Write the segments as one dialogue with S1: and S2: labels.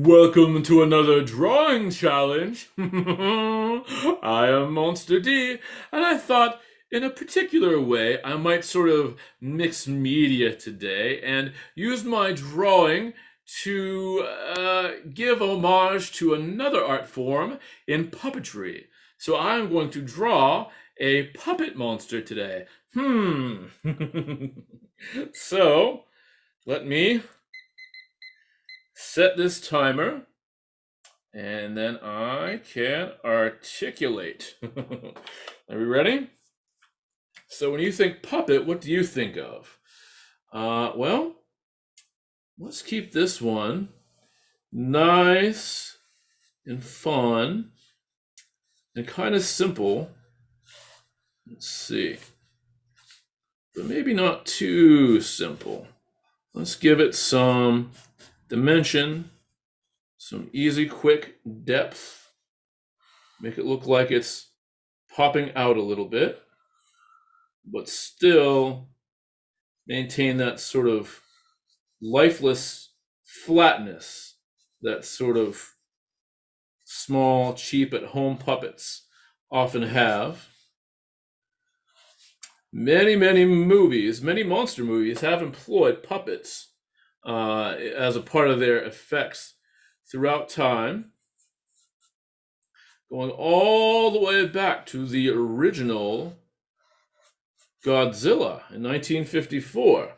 S1: Welcome to another drawing challenge. I am Monster D, and I thought in a particular way I might sort of mix media today and use my drawing to give homage to another art form in puppetry. So I'm going to draw a puppet monster today. So let me set this timer and then I can articulate. Are we ready? So when you think puppet, what do you think of? Well, let's keep this one nice and fun and kind of simple. Let's see. But maybe not too simple. Let's give it some dimension, some easy, quick depth. Make it look like it's popping out a little bit, but still maintain that sort of lifeless flatness that sort of small, cheap at home puppets often have. Many movies, many monster movies have employed puppets as a part of their effects throughout time, going all the way back to the original Godzilla in 1954.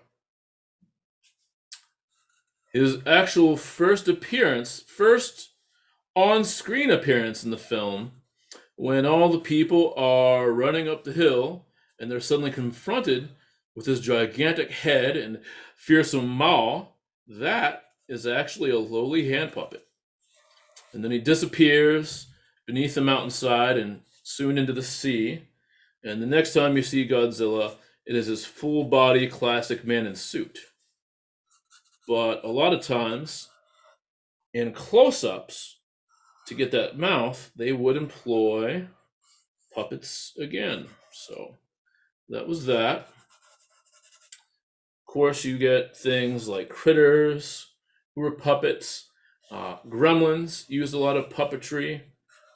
S1: His actual first on-screen appearance in the film, when all the people are running up the hill and they're suddenly confronted with his gigantic head and fearsome maw, that is actually a lowly hand puppet. And then he disappears beneath the mountainside and soon into the sea. And the next time you see Godzilla, it is his full body classic man in suit. But a lot of times, in close ups, to get that mouth, they would employ puppets again. So that was that. Of course, you get things like critters who were puppets. Gremlins used a lot of puppetry.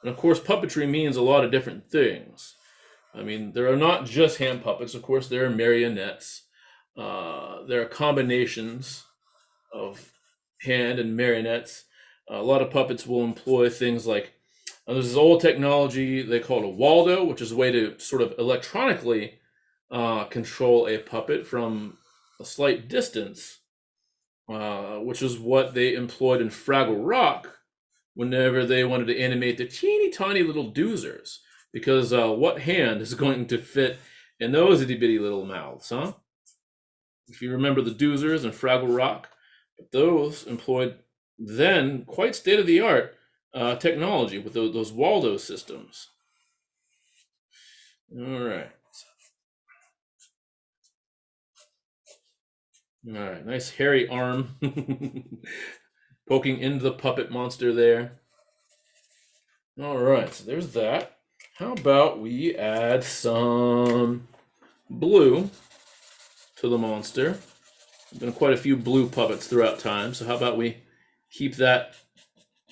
S1: And of course, puppetry means a lot of different things. I mean, there are not just hand puppets. Of course, there are marionettes. There are combinations of hand and marionettes. A lot of puppets will employ things like there's this old technology they call it a Waldo, which is a way to sort of electronically control a puppet from a slight distance, which is what they employed in Fraggle Rock whenever they wanted to animate the teeny tiny little doozers. Because what hand is going to fit in those itty bitty little mouths, huh? If you remember the doozers and Fraggle Rock, those employed then quite state of the art technology with those Waldo systems. All right. All right, nice hairy arm poking into the puppet monster there. All right, so there's that. How about we add some blue to the monster? There's been quite a few blue puppets throughout time, so how about we keep that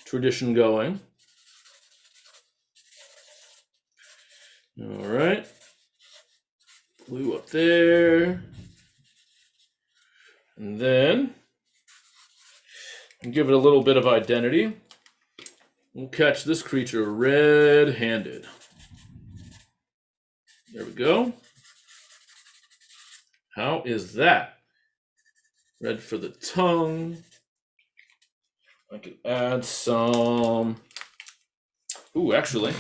S1: tradition going? All right, blue up there. And then give it a little bit of identity. We'll catch this creature red-handed. There we go. How is that? Red for the tongue. I could add some... Ooh, actually,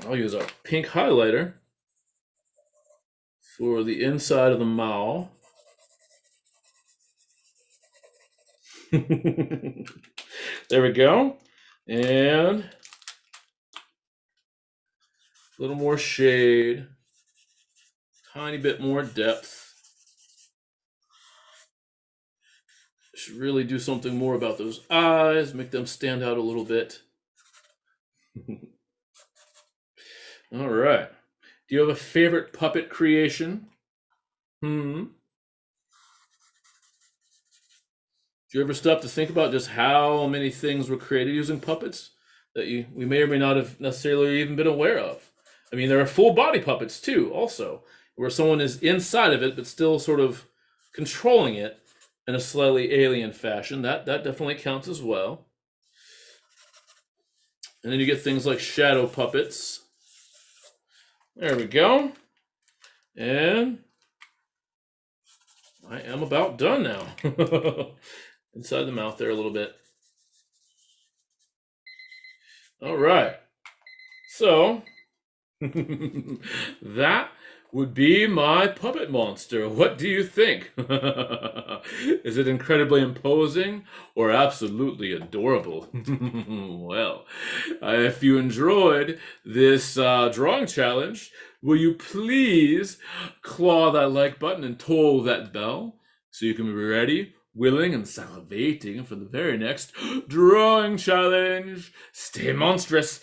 S1: I'll use a pink highlighter for the inside of the mouth. There we go. And a little more shade, tiny bit more depth. Should really do something more about those eyes, make them stand out a little bit. All right. Do you have a favorite puppet creation? Do Do you ever stop to think about just how many things were created using puppets that we may or may not have necessarily even been aware of? I mean, there are full body puppets too, also, where someone is inside of it but still sort of controlling it in a slightly alien fashion. That definitely counts as well. And then you get things like shadow puppets. There we go. And I am about done now. Inside the mouth there a little bit. All right. So, that would be my puppet monster. What do you think? Is it incredibly imposing or absolutely adorable? Well, if you enjoyed this drawing challenge, will you please claw that like button and toll that bell so you can be ready, willing, and salivating for the very next drawing challenge? Stay monstrous.